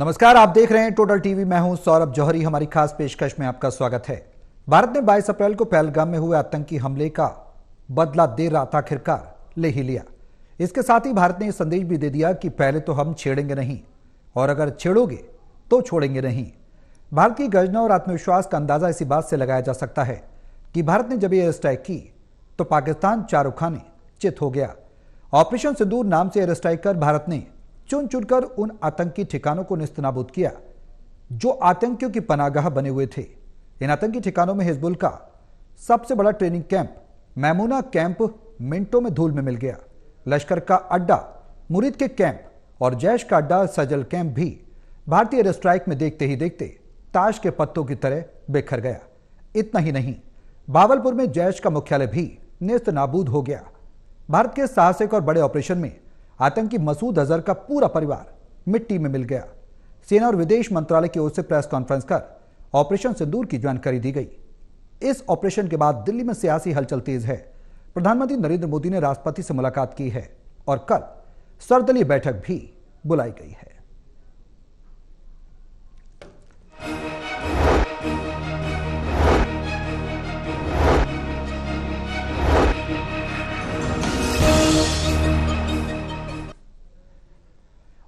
नमस्कार, आप देख रहे हैं टोटल टीवी। मैं हूं सौरभ जौहरी। हमारी खास पेशकश में आपका स्वागत है। भारत ने 22 अप्रैल को पहलगाम में हुए आतंकी हमले का बदला देर रात आखिरकार ले ही लिया। इसके साथ ही भारत ने यह संदेश भी दे दिया कि पहले तो हम छेड़ेंगे नहीं, और अगर छेड़ोगे तो छोड़ेंगे नहीं। भारत की गर्जना और आत्मविश्वास का अंदाजा इसी बात से लगाया जा सकता है कि भारत ने जब एयर स्ट्राइक की तो पाकिस्तान चारों खाने चित हो गया। ऑपरेशन सिंदूर नाम से एयर स्ट्राइक कर भारत ने चुन चुनकर उन आतंकी ठिकानों को नेस्तनाबूद किया जो आतंकियों की पनाहगाह बने हुए थे। इन आतंकी ठिकानों में हिजबुल का सबसे बड़ा ट्रेनिंग कैंप मैमूना कैंप मिनटों में धूल में मिल गया। लश्कर का अड्डा मुरीद के कैंप और जैश का अड्डा सजल कैंप भी भारतीय एयर स्ट्राइक में देखते ही देखते ताश के पत्तों की तरह बिखर गया। इतना ही नहीं, भावलपुर में जैश का मुख्यालय भी नेस्तनाबूद हो गया। भारत के साहसिक और बड़े ऑपरेशन में आतंकी मसूद अजहर का पूरा परिवार मिट्टी में मिल गया। सेना और विदेश मंत्रालय की ओर से प्रेस कॉन्फ्रेंस कर ऑपरेशन सिंदूर की जानकारी दी गई। इस ऑपरेशन के बाद दिल्ली में सियासी हलचल तेज है। प्रधानमंत्री नरेंद्र मोदी ने राष्ट्रपति से मुलाकात की है और कल सर्वदलीय बैठक भी बुलाई गई है।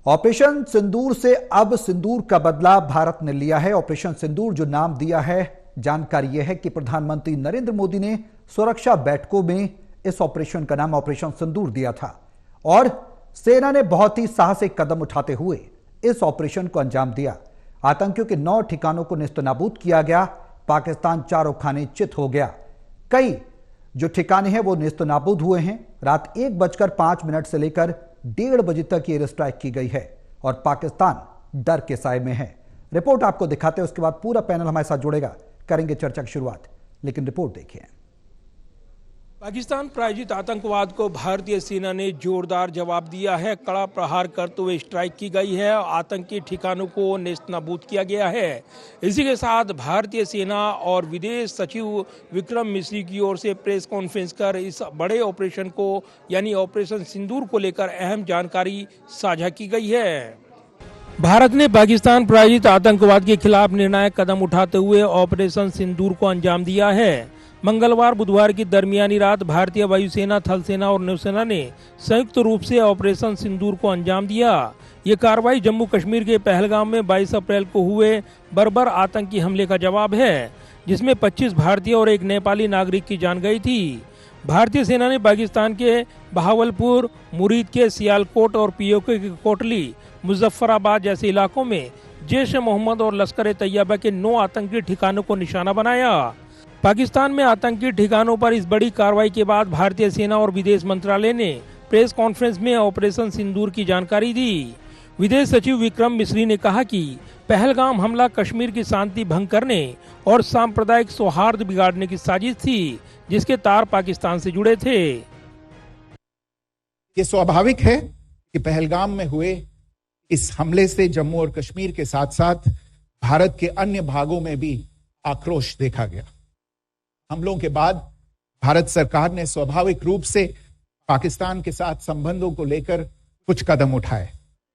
ऑपरेशन सिंदूर से अब सिंदूर का बदला भारत ने लिया है। ऑपरेशन सिंदूर जो नाम दिया है, जानकारी यह है कि प्रधानमंत्री नरेंद्र मोदी ने सुरक्षा बैठकों में इस ऑपरेशन का नाम ऑपरेशन सिंदूर दिया था और सेना ने बहुत ही साहसिक कदम उठाते हुए इस ऑपरेशन को अंजाम दिया। आतंकियों के 9 ठिकानों को नेस्तनाबूद किया गया। पाकिस्तान चारों खाने चित हो गया। कई जो ठिकाने हैं वो नेस्तनाबूद हुए हैं। रात 1:05 से लेकर 1:30 बजे तक एयर स्ट्राइक की गई है और पाकिस्तान डर के साए में है। रिपोर्ट आपको दिखाते हैं, उसके बाद पूरा पैनल हमारे साथ जुड़ेगा, करेंगे चर्चा की शुरुआत। लेकिन रिपोर्ट देखिए। पाकिस्तान प्रायोजित आतंकवाद को भारतीय सेना ने जोरदार जवाब दिया है। कड़ा प्रहार करते हुए स्ट्राइक की गई है। आतंकी ठिकानों को नेस्तनाबूद किया गया है। इसी के साथ भारतीय सेना और विदेश सचिव विक्रम मिश्री की ओर से प्रेस कॉन्फ्रेंस कर इस बड़े ऑपरेशन को यानी ऑपरेशन सिंदूर को लेकर अहम जानकारी साझा की गई है। भारत ने पाकिस्तान प्रायोजित आतंकवाद के खिलाफ निर्णायक कदम उठाते हुए ऑपरेशन सिंदूर को अंजाम दिया है। मंगलवार बुधवार की दरमियानी रात भारतीय वायुसेना, थल सेना और नौसेना ने संयुक्त रूप से ऑपरेशन सिंदूर को अंजाम दिया। ये कार्रवाई जम्मू कश्मीर के पहलगाम में 22 अप्रैल को हुए बर्बर आतंकी हमले का जवाब है, जिसमें 25 भारतीय और एक नेपाली नागरिक की जान गई थी। भारतीय सेना ने पाकिस्तान के बहावलपुर, मुरीद के सियालकोट और पीओके के कोटली, मुजफ्फराबाद जैसे इलाकों में जैश ए मोहम्मद और लश्कर ए तैयबा के 9 आतंकी ठिकानों को निशाना बनाया। पाकिस्तान में आतंकी ठिकानों पर इस बड़ी कार्रवाई के बाद भारतीय सेना और विदेश मंत्रालय ने प्रेस कॉन्फ्रेंस में ऑपरेशन सिंदूर की जानकारी दी। विदेश सचिव विक्रम मिश्री ने कहा कि पहलगाम हमला कश्मीर की शांति भंग करने और सांप्रदायिक सौहार्द बिगाड़ने की साजिश थी, जिसके तार पाकिस्तान से जुड़े थे। ये स्वाभाविक है कि पहलगाम में हुए इस हमले से जम्मू और कश्मीर के साथ साथ भारत के अन्य भागों में भी आक्रोश देखा गया। हमलों के बाद भारत सरकार ने स्वाभाविक रूप से पाकिस्तान के साथ संबंधों को लेकर कुछ कदम उठाए।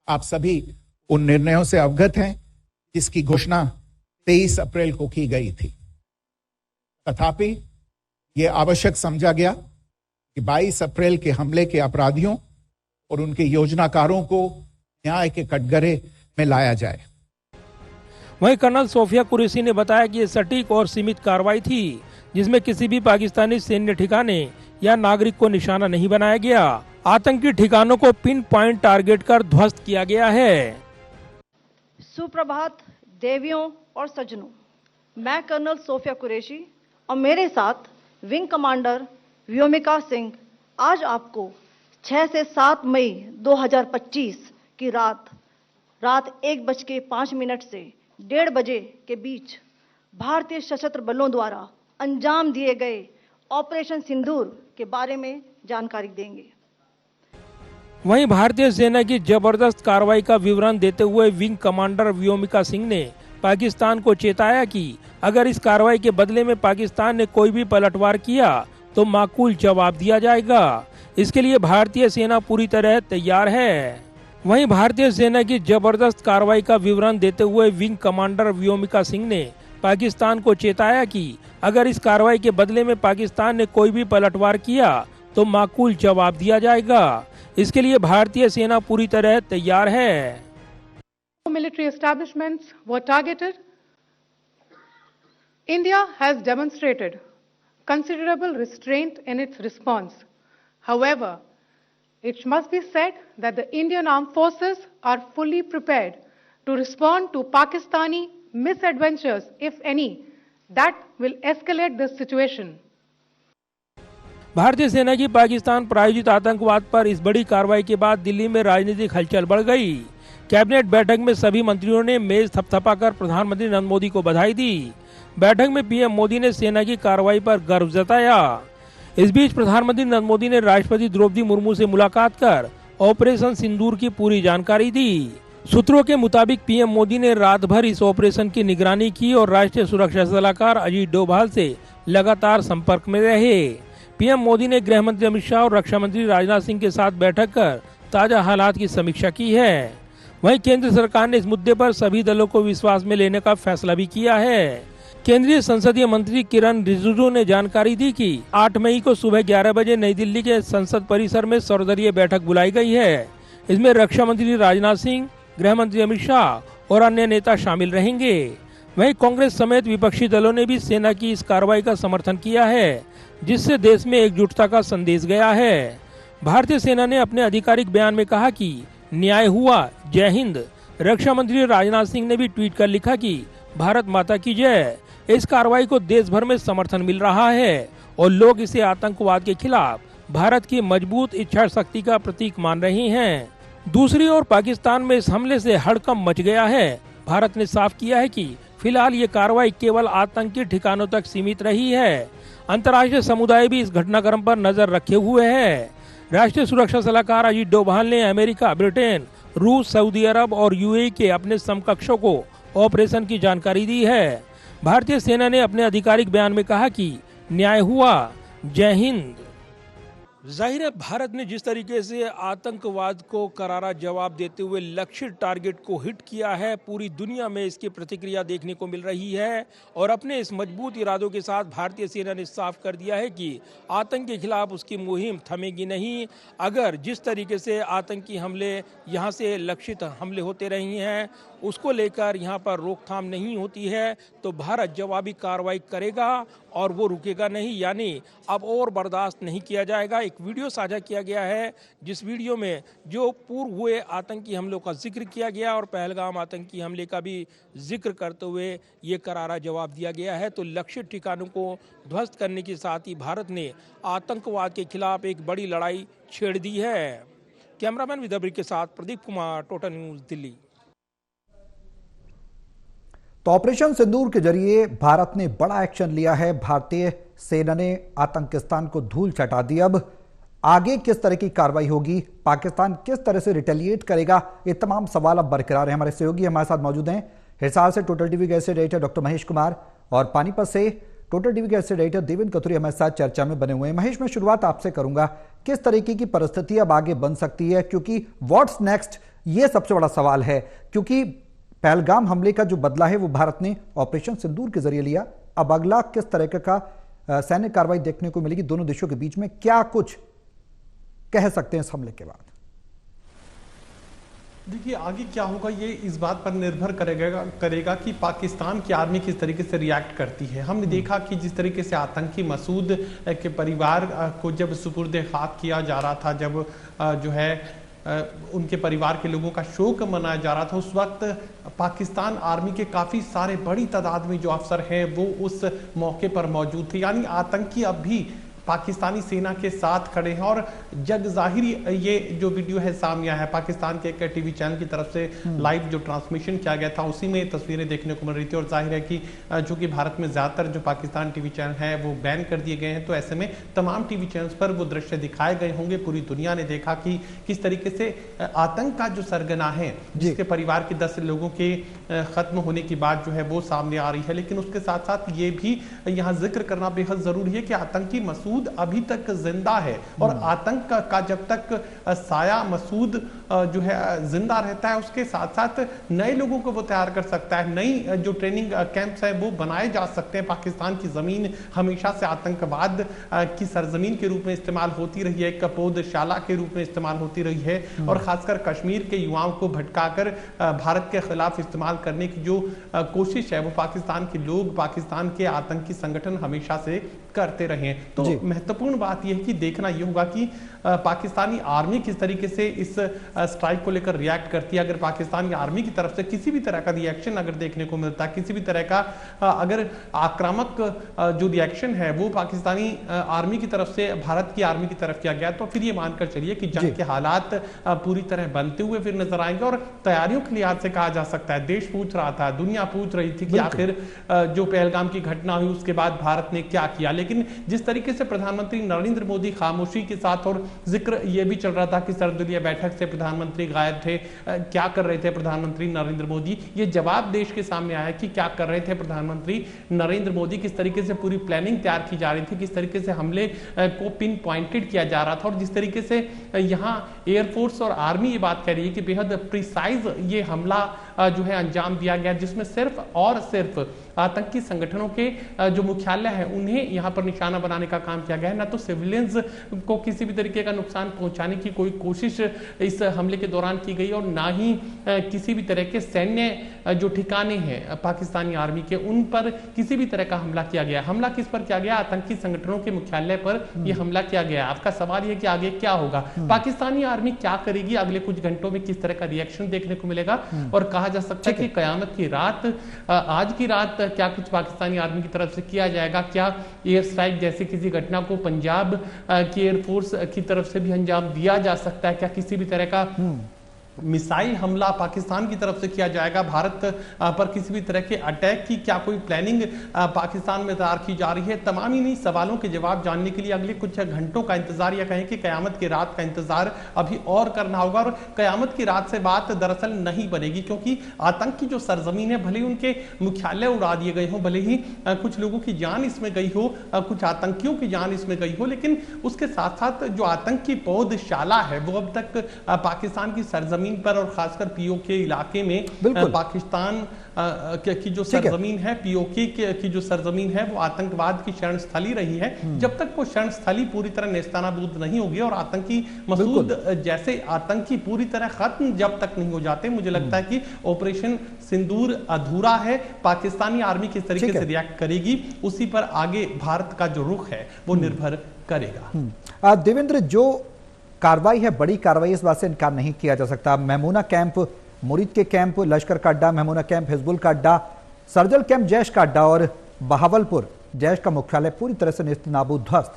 आप सभी उन निर्णयों से अवगत हैं जिसकी घोषणा 23 अप्रैल को की गई थी। तथापि यह आवश्यक समझा गया कि 22 अप्रैल के हमले के अपराधियों और उनके योजनाकारों को न्याय के कटघरे में लाया जाए। वहीं कर्नल सोफिया कुरैशी ने बताया कि ये सटीक और सीमित कार्रवाई थी, जिसमें किसी भी पाकिस्तानी सैन्य ठिकाने या नागरिक को निशाना नहीं बनाया गया। आतंकी ठिकानों को पिन पॉइंट टारगेट कर ध्वस्त किया गया है। सुप्रभात देवियों और सज्जनों, मैं कर्नल सोफिया कुरैशी और मेरे साथ विंग कमांडर व्योमिका सिंह आज आपको 6 से 7 मई 2025 की रात 1:05 से 1:30 बजे के बीच भारतीय सशस्त्र बलों द्वारा अंजाम दिए गए ऑपरेशन सिंदूर के बारे में जानकारी देंगे। वहीं भारतीय सेना की जबरदस्त कार्रवाई का विवरण देते हुए विंग कमांडर व्योमिका सिंह ने पाकिस्तान को चेताया कि अगर इस कार्रवाई के बदले में पाकिस्तान ने कोई भी पलटवार किया तो माकूल जवाब दिया जाएगा। इसके लिए भारतीय सेना पूरी तरह तैयार है। वहीं भारतीय सेना की जबरदस्त कार्रवाई का विवरण देते हुए विंग कमांडर व्योमिका सिंह ने पाकिस्तान को चेताया कि अगर इस कार्रवाई के बदले में पाकिस्तान ने कोई भी पलटवार किया तो माकूल जवाब दिया जाएगा। इसके लिए भारतीय सेना पूरी तरह तैयार है। Military establishments were targeted. India has demonstrated considerable restraint in its response. However, it must be said that the Indian Armed Forces are fully prepared to respond to Pakistani misadventures, if any, that will escalate this situation. भारतीय सेना की पाकिस्तान प्रायोजित आतंकवाद पर इस बड़ी कार्रवाई के बाद दिल्ली में राजनीतिक हलचल बढ़ गई। कैबिनेट बैठक में सभी मंत्रियों ने मेज थपथपाकर प्रधानमंत्री नरेंद्र मोदी को बधाई दी। बैठक में पीएम मोदी ने सेना की कार्रवाई पर गर्व जताया। इस बीच प्रधानमंत्री नरेंद्र मोदी ने राष्ट्रपति द्रौपदी मुर्मू से मुलाकात कर ऑपरेशन सिंदूर की पूरी जानकारी दी। सूत्रों के मुताबिक पीएम मोदी ने रात भर इस ऑपरेशन की निगरानी की और राष्ट्रीय सुरक्षा सलाहकार अजीत डोभाल से लगातार संपर्क में रहे। पीएम मोदी ने गृह मंत्री अमित शाह और रक्षा मंत्री राजनाथ सिंह के साथ बैठक कर ताजा हालात की समीक्षा की है। वहीं केंद्र सरकार ने इस मुद्दे पर सभी दलों को विश्वास में लेने का फैसला भी किया है। केंद्रीय संसदीय मंत्री किरण रिजिजू ने जानकारी दी कि 8 मई को सुबह 11 बजे नई दिल्ली के संसद परिसर में सर्वदलीय बैठक बुलाई गई है। इसमें रक्षा मंत्री राजनाथ सिंह, गृह मंत्री अमित शाह और अन्य नेता शामिल रहेंगे। वहीं कांग्रेस समेत विपक्षी दलों ने भी सेना की इस कार्रवाई का समर्थन किया है, जिससे देश में एकजुटता का संदेश गया है। भारतीय सेना ने अपने आधिकारिक बयान में कहा कि न्याय हुआ, जय हिंद। रक्षा मंत्री राजनाथ सिंह ने भी ट्वीट कर लिखा कि भारत माता की जय। इस कार्रवाई को देश भर में समर्थन मिल रहा है और लोग इसे आतंकवाद के खिलाफ भारत की मजबूत इच्छा शक्ति का प्रतीक मान रहे हैं। दूसरी ओर पाकिस्तान में इस हमले से हड़कंप मच गया है। भारत ने साफ किया है कि फिलहाल ये कार्रवाई केवल आतंकी ठिकानों तक सीमित रही है। अंतर्राष्ट्रीय समुदाय भी इस घटनाक्रम पर नजर रखे हुए है। राष्ट्रीय सुरक्षा सलाहकार अजीत डोभाल ने अमेरिका, ब्रिटेन, रूस, सऊदी अरब और यूएई के अपने समकक्षों को ऑपरेशन की जानकारी दी है। भारतीय सेना ने अपने आधिकारिक बयान में कहा कि न्याय हुआ, जय हिंद। जाहिर है, भारत ने जिस तरीके से आतंकवाद को करारा जवाब देते हुए लक्षित टारगेट को हिट किया है, पूरी दुनिया में इसकी प्रतिक्रिया देखने को मिल रही है। और अपने इस मजबूत इरादों के साथ भारतीय सेना ने साफ कर दिया है कि आतंक के खिलाफ उसकी मुहिम थमेगी नहीं। अगर जिस तरीके से आतंकी हमले यहाँ से लक्षित हमले होते रहे हैं, उसको लेकर यहाँ पर रोकथाम नहीं होती है, तो भारत जवाबी कार्रवाई करेगा और वो रुकेगा नहीं। यानी अब और बर्दाश्त नहीं किया जाएगा। एक वीडियो साझा किया गया है, जिस वीडियो में जो पूर्व हुए आतंकी हमलों का जिक्र किया गया और पहलगाम आतंकी हमले का भी जिक्र करते हुए ये करारा जवाब दिया गया है। तो लक्षित ठिकानों को ध्वस्त करने के साथ ही भारत ने आतंकवाद के खिलाफ एक बड़ी लड़ाई छेड़ दी है। कैमरामैन विदर्भी के साथ प्रदीप कुमार, टोटल न्यूज, दिल्ली। तो ऑपरेशन सिंदूर के जरिए भारत ने बड़ा एक्शन लिया है। भारतीय सेना ने आतंकिस्तान को धूल चटा दी। अब आगे किस तरह की कार्रवाई होगी, पाकिस्तान किस तरह से रिटेलिएट करेगा, ये तमाम सवाल अब बरकरार हैं। हमारे सहयोगी हमारे साथ मौजूद हैं। हिसार से टोटल टीवी के editor editor doctor Mahesh Kumar और पानीपत से टोटल टीवी के एडिटर एडिटर देवेंद्र कथुरी हमारे साथ चर्चा में बने हुए हैं। महेश, मैं शुरुआत आपसे करूंगा, किस तरीके की परिस्थिति अब आगे बन सकती है, क्योंकि व्हाट्स नेक्स्ट, ये सबसे बड़ा सवाल है। क्योंकि पहलगाम हमले का जो बदला है वो भारत ने ऑपरेशन सिंदूर के जरिए लिया। अब अगला किस तरह का सैन्य कार्रवाई देखने को मिलेगी दोनों देशों के बीच में, क्या कुछ कह सकते हैं इस हमले के बाद? देखिए, आगे क्या होगा ये इस बात पर निर्भर करेगा कि पाकिस्तान की आर्मी किस तरीके से रिएक्ट करती है। हमने देखा कि जिस तरीके से आतंकी मसूद के परिवार को जब सुपुर्द खाक किया जा रहा था, जब जो है उनके परिवार के लोगों का शोक मनाया जा रहा था, उस वक्त पाकिस्तान आर्मी के काफ़ी सारे बड़ी तादाद में जो अफसर हैं वो उस मौके पर मौजूद थे। यानी आतंकी अब भी पाकिस्तानी सेना के साथ खड़े हैं। और जग जाहिर ये जो वीडियो है सामने आया है, पाकिस्तान के एक टीवी चैनल की तरफ से लाइव जो ट्रांसमिशन किया गया था, उसी में तस्वीरें देखने को मिल रही थी। और जाहिर है कि चूंकि भारत में ज़्यादातर जो पाकिस्तान टीवी चैनल हैं वो बैन कर दिए गए हैं, तो ऐसे में तमाम टीवी चैनल्स पर वो दृश्य दिखाए गए होंगे। पूरी दुनिया ने देखा कि किस तरीके से आतंक का जो सरगना है, जिसके परिवार के 10 लोगों के खत्म होने की बात जो है वो सामने आ रही है। लेकिन उसके साथ साथ ये भी यहाँ जिक्र करना बेहद जरूरी है कि आतंकी मसूद मसूद अभी तक जिंदा है और आतंक का जब तक साया मसूद जो है जिंदा रहता है, उसके साथ साथ नए लोगों को वो तैयार कर सकता है। नई जो ट्रेनिंग कैंप्स है वो बनाए जा सकते हैं। पाकिस्तान की जमीन हमेशा से आतंकवाद की सरजमीन के रूप में इस्तेमाल होती रही है, कपोदशाला के रूप में इस्तेमाल होती रही है और खासकर कश्मीर के युवाओं को भटकाकर भारत के खिलाफ इस्तेमाल करने की जो कोशिश है वो पाकिस्तान के लोग, पाकिस्तान के आतंकी संगठन हमेशा से करते रहे। तो महत्वपूर्ण बात यह है कि देखना यह होगा कि पाकिस्तानी आर्मी किस तरीके से इस स्ट्राइक को लेकर रिएक्ट करती है। अगर पाकिस्तानी आर्मी की तरफ से किसी भी तरह का रिएक्शन अगर देखने को मिलता है, किसी भी तरह का अगर आक्रामक जो रिएक्शन है वो पाकिस्तानी आर्मी की तरफ से भारत की आर्मी की तरफ किया गया, तो फिर ये मानकर चलिए कि जंग के हालात पूरी तरह बनते हुए फिर नजर आएंगे। और तैयारियों के लिहाज से कहा जा सकता है, देश पूछ रहा था, दुनिया पूछ रही थी कि आखिर जो पहलगाम की घटना हुई उसके बाद भारत ने क्या किया। लेकिन जिस तरीके से प्रधानमंत्री नरेंद्र मोदी खामोशी के साथ, और जिक्र यह भी चल रहा था कि सर्वदलीय बैठक से प्रधानमंत्री गायब थे, क्या कर रहे थे प्रधानमंत्री नरेंद्र मोदी, ये जवाब देश के सामने आया कि क्या कर रहे थे प्रधानमंत्री नरेंद्र मोदी, किस तरीके से पूरी प्लानिंग तैयार की जा रही थी, किस तरीके से हमले को पिन पॉइंटेड किया जा रहा था। और जिस तरीके से यहाँ एयरफोर्स और आर्मी ये बात कह रही है कि बेहद प्रिसाइज ये हमला जो है अंजाम दिया गया, जिसमें सिर्फ और सिर्फ आतंकी संगठनों के जो मुख्यालय है उन्हें यहां पर निशाना बनाने का काम किया गया है। ना तो सिविलियंस को किसी भी तरीके का नुकसान पहुंचाने की कोई कोशिश इस हमले के दौरान की गई और ना ही किसी भी तरह के सैन्य जो ठिकाने हैं पाकिस्तानी आर्मी के उन पर किसी भी तरह का हमला किया गया। हमला किस पर किया गया? आतंकी संगठनों के मुख्यालय पर यह हमला किया गया। आपका सवाल यह कि आगे क्या होगा, पाकिस्तानी आर्मी क्या करेगी, अगले कुछ घंटों में किस तरह का रिएक्शन देखने को मिलेगा। और कहा जा सकता है कि कयामत की रात, आज की रात क्या कुछ पाकिस्तानी आर्मी की तरफ से किया जाएगा, क्या एयर स्ट्राइक जैसी किसी घटना को पंजाब की एयरफोर्स की तरफ से भी अंजाम दिया जा सकता है, क्या किसी भी तरह का मिसाइल हमला पाकिस्तान की तरफ से किया जाएगा, भारत पर किसी भी तरह के अटैक की क्या कोई प्लानिंग पाकिस्तान में तैयार की जा रही है। तमाम इन्हीं सवालों के जवाब जानने के लिए अगले कुछ घंटों का इंतजार या कहें कि कयामत की रात का इंतजार अभी और करना होगा। और कयामत की रात से बात दरअसल नहीं बनेगी, क्योंकि आतंक की जो सरजमीन है, भले ही उनके मुख्यालय उड़ा दिए गए हो, भले ही कुछ लोगों की जान इसमें गई हो, कुछ आतंकियों की जान इसमें गई हो, लेकिन उसके साथ साथ जो आतंक की पौधशाला है वो अब तक पाकिस्तान की सरजमीन पर और खासकर पीओके इलाके में पाकिस्तान की जो सरजमीन है, पीओके की जो सरजमीन है वो आतंकवाद की शरण स्थली रही है। जब तक वो शरण स्थली पूरी तरह नेस्तानाबूद नहीं होगी और आतंकी मसूद जैसे आतंकी पूरी तरह खत्म जब तक नहीं हो जाते, मुझे लगता है कि ऑपरेशन सिंदूर अधूरा है। पाकिस्तानी आर्मी किस तरीके से रिएक्ट करेगी उसी पर आगे भारत का जो रुख है वो निर्भर करेगा। देवेंद्र, जो कार्रवाई है, बड़ी कार्रवाई, इस बात से इनकार नहीं किया जा सकता। महमूना कैंप, मुरीद के कैंप, लश्कर का अड्डा, महमूना कैंप हिजबुल का अड्डा, सर्जल कैंप जैश का अड्डा और बहावलपुर जैश का मुख्यालय पूरी तरह से नेस्तनाबूद ध्वस्त।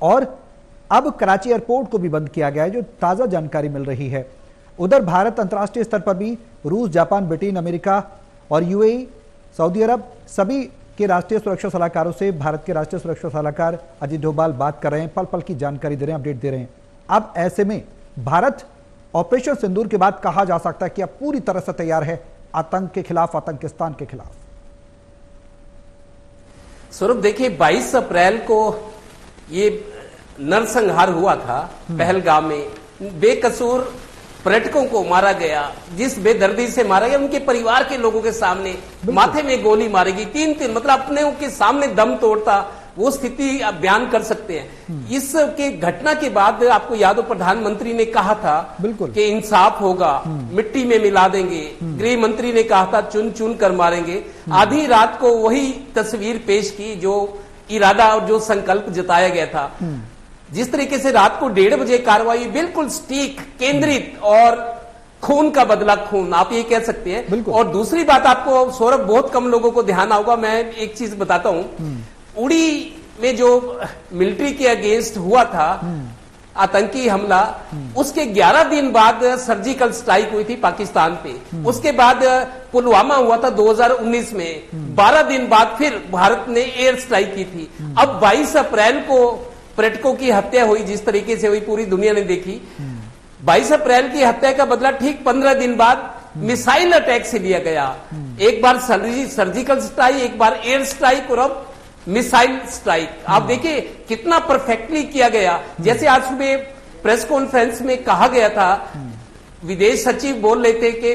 और अब कराची एयरपोर्ट को भी बंद किया गया है, जो ताजा जानकारी मिल रही है। उधर भारत अंतर्राष्ट्रीय स्तर पर भी रूस, जापान, ब्रिटेन, अमेरिका और यूएई, सऊदी अरब सभी के राष्ट्रीय सुरक्षा सलाहकारों से भारत के राष्ट्रीय सुरक्षा सलाहकार अजीत डोभाल बात कर रहे हैं, पल पल की जानकारी दे रहे हैं, अपडेट दे रहे हैं। अब ऐसे में भारत ऑपरेशन सिंदूर के बाद कहा जा सकता है कि अब पूरी तरह से तैयार है आतंक के खिलाफ, आतंकिस्तान के खिलाफ। स्वरूप देखिए, 22 अप्रैल को ये नरसंहार हुआ था पहलगाम में, बेकसूर पर्यटकों को मारा गया, जिस बेदर्दी से मारा गया, उनके परिवार के लोगों के सामने माथे में गोली मारी गई, तीन मतलब अपने के सामने दम तोड़ता, वो स्थिति आप बयान कर सकते हैं। इसके घटना के बाद आपको याद हो, प्रधानमंत्री ने कहा था कि इंसाफ होगा, मिट्टी में मिला देंगे। गृह मंत्री ने कहा था चुन चुन कर मारेंगे। आधी रात को वही तस्वीर पेश की जो इरादा और जो संकल्प जताया गया था। जिस तरीके से रात को 1:30 बजे कार्रवाई बिल्कुल सटीक, केंद्रित और खून का बदला खून, आप ये कह सकते हैं। और दूसरी बात, आपको सौरभ बहुत कम लोगों को ध्यान होगा, मैं एक चीज बताता हूं। उड़ी में जो मिलिट्री के अगेंस्ट हुआ था आतंकी हमला, उसके 11 दिन बाद सर्जिकल स्ट्राइक हुई थी पाकिस्तान पे। उसके बाद पुलवामा हुआ था 2019 में, 12 दिन बाद फिर भारत ने एयर स्ट्राइक की थी। अब 22 अप्रैल को पर्यटकों की हत्या हुई, जिस तरीके से हुई पूरी दुनिया ने देखी। 22 अप्रैल की हत्या का बदला ठीक 15 दिन बाद मिसाइल अटैक से लिया गया। एक बार सर्जिकल स्ट्राइक, एक बार एयर स्ट्राइक, और अब मिसाइल स्ट्राइक। आप देखिए कितना परफेक्टली किया गया। जैसे आज सुबह प्रेस कॉन्फ्रेंस में कहा गया था, विदेश सचिव बोल रहे थे कि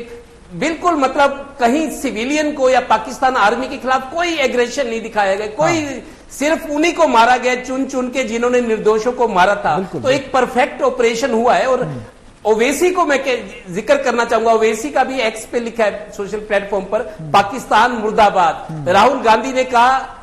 बिल्कुल मतलब कहीं सिविलियन को या पाकिस्तान आर्मी के खिलाफ कोई एग्रेशन नहीं दिखाया गया, कोई सिर्फ उन्हीं को मारा गया चुन चुन के जिन्होंने निर्दोषों को मारा था। तो एक परफेक्ट ऑपरेशन हुआ है। और ओवैसी को मैं जिक्र करना चाहूंगा, ओवैसी का भी एक्स पे लिखा है सोशल प्लेटफॉर्म पर, पाकिस्तान मुर्दाबाद। राहुल गांधी ने कहा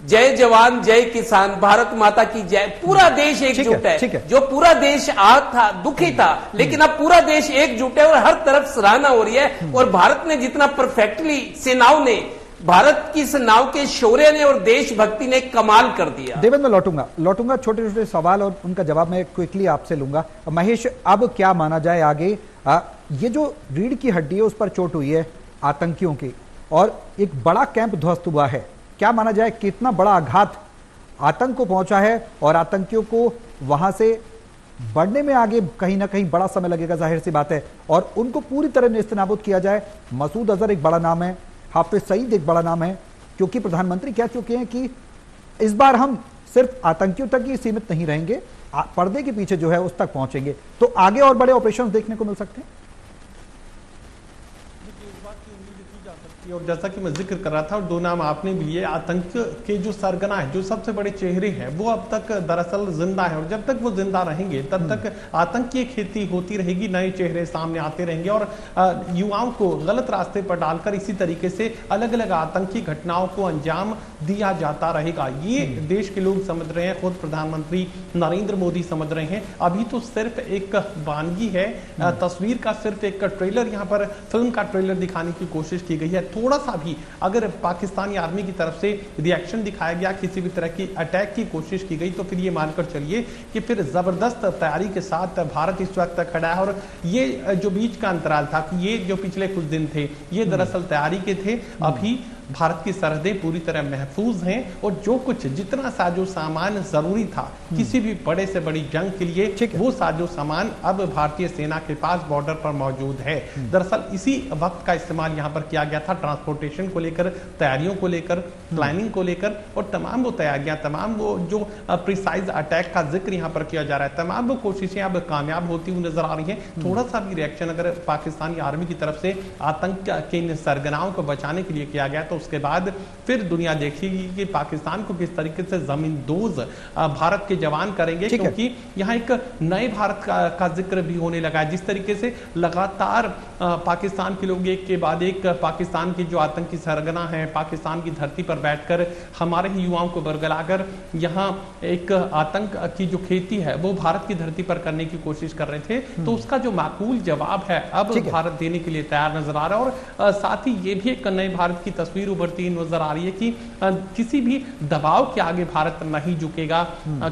जय जवान जय किसान, भारत माता की जय। पूरा देश एकजुट है। जो पूरा देश आहत था, दुखी था, लेकिन अब पूरा देश एकजुट है और हर तरफ सराहना हो रही है। और भारत ने जितना परफेक्टली सेनाओं ने, भारत की सेनाओं के शौर्य ने और देशभक्ति ने कमाल कर दिया। देवेंद्र, मैं लौटूंगा छोटे छोटे सवाल और उनका जवाब मैं क्विकली आपसे लूंगा। महेश, अब क्या माना जाए आगे? ये जो रीढ़ की हड्डी है उस पर चोट हुई है आतंकियों की, और एक बड़ा कैंप ध्वस्त हुआ है, क्या माना जाए कितना बड़ा आघात आतंक को पहुंचा है और आतंकियों को वहां से बढ़ने में आगे कहीं ना कहीं बड़ा समय लगेगा, जाहिर सी बात है, और उनको पूरी तरह नेस्तनाबूद किया जाए? मसूद अजहर एक बड़ा नाम है, हाफिज सईद एक बड़ा नाम है, क्योंकि प्रधानमंत्री कह चुके हैं कि इस बार हम सिर्फ आतंकियों तक ही सीमित नहीं रहेंगे, पर्दे के पीछे जो है उस तक पहुंचेंगे। तो आगे और बड़े ऑपरेशन देखने को मिल सकते हैं। और जैसा कि मैं जिक्र कर रहा था, और दो नाम आपने भी लिए, आतंक के जो सरगना है, जो सबसे बड़े चेहरे हैं, वो अब तक दरअसल जिंदा है। और जब तक वो जिंदा रहेंगे तब तक आतंक की खेती होती रहेगी, नए चेहरे सामने आते रहेंगे और युवाओं को गलत रास्ते पर डालकर इसी तरीके से अलग अलग आतंकी घटनाओं को अंजाम दिया जाता रहेगा। ये देश के लोग समझ रहे हैं, खुद प्रधानमंत्री नरेंद्र मोदी समझ रहे हैं। अभी तो सिर्फ एक वानगी है, तस्वीर का सिर्फ एक ट्रेलर, यहाँ पर फिल्म का ट्रेलर दिखाने की कोशिश की गई है। थोड़ा सा भी अगर पाकिस्तानी आर्मी की तरफ से रिएक्शन दिखाया गया, किसी भी तरह की अटैक की कोशिश की गई, तो फिर ये मानकर चलिए कि फिर जबरदस्त तैयारी के साथ भारत इस वक्त खड़ा है। और ये जो बीच का अंतराल था, कि ये जो पिछले कुछ दिन थे, ये दरअसल तैयारी के थे। अभी भारत की सरहदें पूरी तरह महफूज हैं और जो कुछ जितना साजो सामान जरूरी था किसी भी बड़े से बड़ी जंग के लिए, वो साजो सामान अब भारतीय सेना के पास बॉर्डर पर मौजूद है। दरअसल इसी वक्त का इस्तेमाल यहाँ पर किया गया था, ट्रांसपोर्टेशन को लेकर, तैयारियों को लेकर, प्लानिंग को लेकर, और तमाम वो तैयारियां, तमाम वो जो प्रिसाइज अटैक का जिक्र यहाँ पर किया जा रहा है, तमाम वो कोशिशें अब कामयाब होती हुई नजर आ रही हैं। थोड़ा सा भी रिएक्शन अगर पाकिस्तानी आर्मी की तरफ से आतंक के इन सरगनाओं को बचाने के लिए किया गया, तो उसके बाद फिर दुनिया देखेगी कि पाकिस्तान को किस तरीके से जमींदोज भारत के जवान करेंगे, क्योंकि यहाँ एक नए भारत का जिक्र भी होने लगा है। जिस तरीके से लगातार पाकिस्तान के लोग एक के बाद एक पाकिस्तान की जो आतंकी सरगना है, पाकिस्तान की धरती पर बैठकर हमारे ही युवाओं को बरगलाकर यहाँ एक आतंक की जो खेती है वो भारत की धरती पर करने की कोशिश कर रहे थे, तो उसका जो माकूल जवाब है अब भारत देने के लिए तैयार नजर आ रहा है। और साथ ही ये भी एक नए भारत की तस्वीर उभरती नजर आ रही है कि किसी भी दबाव के आगे भारत नहीं झुकेगा।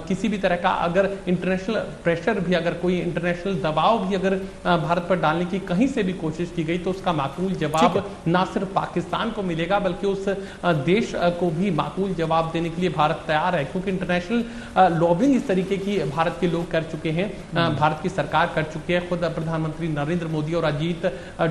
किसी भी तरह का अगर इंटरनेशनल प्रेशर भी, अगर कोई इंटरनेशनल दबाव भी अगर भारत पर डालने की कहीं से भी कोशिश की गई, तो उसका माकूल जवाब ना सिर्फ पाकिस्तान को मिलेगा बल्कि उस देश को भी माकूल जवाब देने के लिए भारत तैयार है। क्योंकि इंटरनेशनल लॉबिंग इस तरीके की भारत के लोग कर चुके हैं, भारत की सरकार कर चुकी है, खुद प्रधानमंत्री नरेंद्र मोदी और अजीत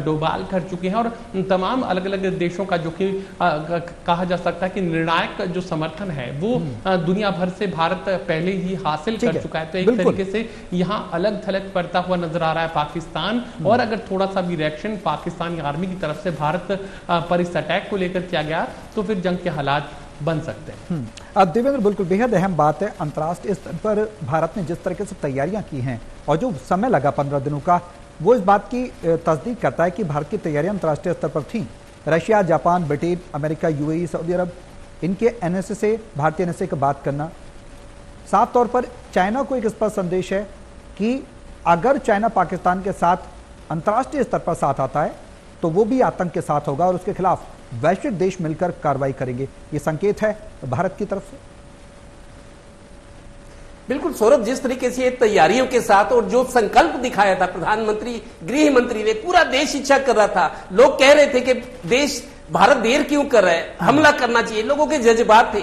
डोभाल कर चुके हैं, और तमाम अलग अलग देशों का जो कि कहा जा सकता है कि निर्णायक जो समर्थन है वो दुनिया भर से भारत पहले ही हासिल कर चुका है। तो एक तरीके से यहाँ अलग थलग पड़ता हुआ नजर आ रहा है पाकिस्तान। और अगर थोड़ा सा भी रिएक्शन पाकिस्तानी आर्मी की तरफ से भारत पर इस अटैक को लेकर किया गया, तो फिर जंग के हालात बन सकते हैं। अब देवेंद्र, बिल्कुल बेहद अहम बात है, अंतर्राष्ट्रीय स्तर पर भारत ने जिस तरीके से तैयारियां की हैं और जो समय लगा 15 दिनों का, वो इस बात की तस्दीक करता है कि भारत की तैयारियां अंतर्राष्ट्रीय स्तर पर थीं। Russia, Japan, Britain, America, UAE, Saudi Arab, इनके एनएसए से भारतीय एनएसए की बात करना, साफ तौर पर चाइना को एक स्पष्ट संदेश है कि अगर चाइना पाकिस्तान के साथ अंतर्राष्ट्रीय स्तर पर साथ आता है तो वो भी आतंक के साथ होगा और उसके खिलाफ वैश्विक देश मिलकर कार्रवाई करेंगे। ये संकेत है भारत की तरफ से। बिल्कुल सौरभ, जिस तरीके से तैयारियों के साथ और जो संकल्प दिखाया था प्रधानमंत्री, गृह मंत्री ने, पूरा देश इच्छा कर रहा था। लोग कह रहे थे कि देश, भारत देर क्यों कर रहा है, हमला करना चाहिए, लोगों के जज्बात थे।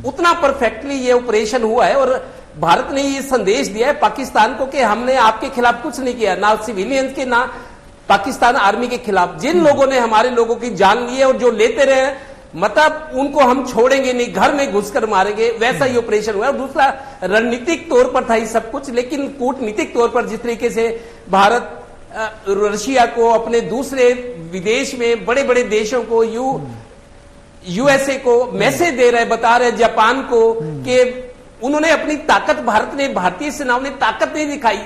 उतना परफेक्टली ये ऑपरेशन हुआ है और भारत ने ये संदेश दिया है पाकिस्तान को कि हमने आपके खिलाफ कुछ नहीं किया, ना सिविलियंस के, ना पाकिस्तान आर्मी के खिलाफ। जिन लोगों ने हमारे लोगों की जान ली है और जो लेते रहे, मतलब उनको हम छोड़ेंगे नहीं, घर में घुसकर मारेंगे, वैसा ही ऑपरेशन हुआ। और दूसरा रणनीतिक तौर पर था ये सब कुछ, लेकिन कूटनीतिक तौर पर जिस तरीके से भारत रशिया को, अपने दूसरे विदेश में बड़े बड़े देशों को, यूएसए को मैसेज दे रहे, बता रहे जापान को कि उन्होंने अपनी ताकत, भारत ने, भारतीय सेनाओं ने ताकत नहीं दिखाई,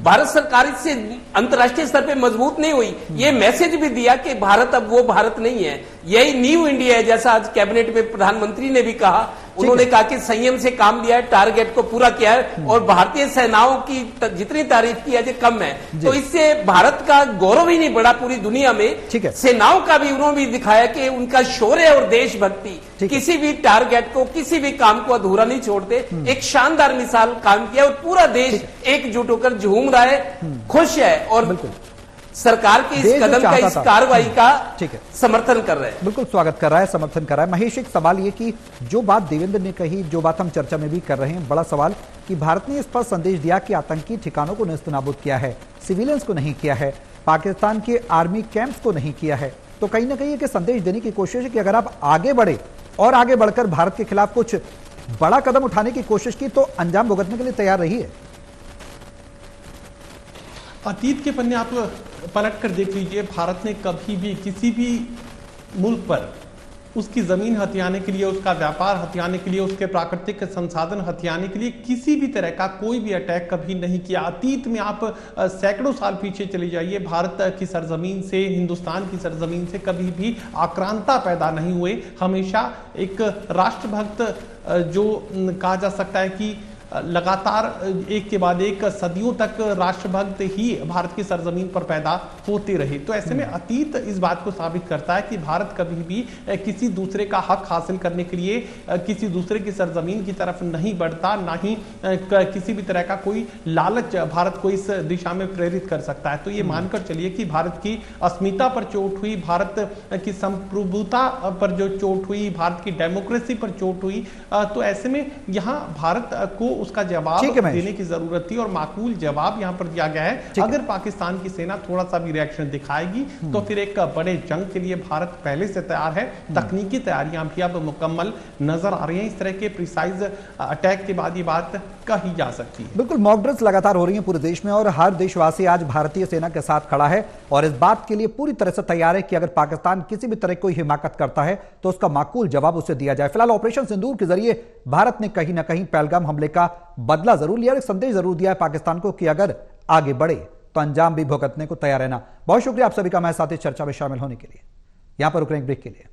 भारत सरकार इससे अंतर्राष्ट्रीय स्तर पे मजबूत नहीं हुई। ये मैसेज भी दिया कि भारत अब वो भारत नहीं है, यही न्यू इंडिया है। जैसा आज कैबिनेट में प्रधानमंत्री ने भी कहा, उन्होंने कहा कि संयम से काम लिया है, टारगेट को पूरा किया है और भारतीय सेनाओं की जितनी तारीफ की है कम है। तो इससे भारत का गौरव ही नहीं बढ़ा पूरी दुनिया में, सेनाओं का भी उन्होंने भी दिखाया कि उनका शौर्य और देशभक्ति किसी भी टारगेट को, किसी भी काम को अधूरा नहीं छोड़ते। एक शानदार मिसाल काम किया और पूरा देश एकजुट होकर झूम रहा है, खुश है और सरकार की इस कदम का, इस कार्रवाई का समर्थन कर रहे हैं। बिल्कुल स्वागत कर रहा है, समर्थन कर रहा है। महेश, एक सवाल ये कि जो बात देवेंद्र ने कही, जो बात हम चर्चा में भी कर रहे हैं, बड़ा सवाल कि भारत ने इस पर संदेश दिया कि आतंकी ठिकानों को नेस्तनाबूद किया है, सिविलियंस को नहीं किया है, पाकिस्तान के आर्मी कैंप्स को नहीं किया है। तो कहीं ना कहीं एक संदेश देने की कोशिश है कि अगर आप आगे बढ़े और आगे बढ़कर भारत के खिलाफ कुछ बड़ा कदम उठाने की कोशिश की तो अंजाम भुगतने के लिए तैयार रही है। अतीत के पन्ने आप पलट कर देख लीजिए, भारत ने कभी भी किसी भी मुल्क पर उसकी जमीन हथियाने के लिए, उसका व्यापार हथियाने के लिए, उसके प्राकृतिक संसाधन हथियाने के लिए किसी भी तरह का कोई भी अटैक कभी नहीं किया। अतीत में आप सैकड़ों साल पीछे चले जाइए, भारत की सरजमीन से, हिंदुस्तान की सरजमीन से कभी भी आक्रांता पैदा नहीं हुए। हमेशा एक राष्ट्रभक्त जो कहा जा सकता है कि लगातार एक के बाद एक सदियों तक राष्ट्रभक्त ही भारत की सरजमीन पर पैदा होते रहे। तो ऐसे में अतीत इस बात को साबित करता है कि भारत कभी भी किसी दूसरे का हक हासिल करने के लिए किसी दूसरे की सरजमीन की तरफ नहीं बढ़ता, ना ही किसी भी तरह का कोई लालच भारत को इस दिशा में प्रेरित कर सकता है। तो ये मानकर चलिए कि भारत की अस्मिता पर चोट हुई, भारत की संप्रभुता पर जो चोट हुई, भारत की डेमोक्रेसी पर चोट हुई, तो ऐसे में यहाँ भारत को उसका जवाब देने की जरूरत थी और माकूल जवाब यहां पर दिया गया है। अगर पाकिस्तान की सेना थोड़ा सा भी रिएक्शन दिखाएगी तो फिर एक बड़े जंग के लिए भारत पहले से तैयार है। तकनीकी तैयारियां भी अब मुकम्मल नजर आ रही हैं। इस तरह के प्रिसाइज अटैक के बाद ये बात कही जा सकती है। बिल्कुल, मॉक ड्रिल्स लगातार हो रही हैं पूरे देश में और हर देशवासी आज भारतीय सेना के साथ खड़ा है और इस बात के लिए पूरी तरह से तैयार है कि अगर पाकिस्तान किसी भी तरह कोई हिमाकत करता है तो उसका माकूल जवाब उसे दिया जाए। फिलहाल ऑपरेशन सिंदूर के जरिए भारत ने कहीं ना कहीं पहलगाम हमले का बदला जरूर लिया और एक संदेश जरूर दिया है पाकिस्तान को कि अगर आगे बढ़े तो अंजाम भी भुगतने को तैयार रहना। बहुत शुक्रिया आप सभी का हमारे साथ इस चर्चा में शामिल होने के लिए। यहां पर रुक रहे हैं ब्रेक के लिए।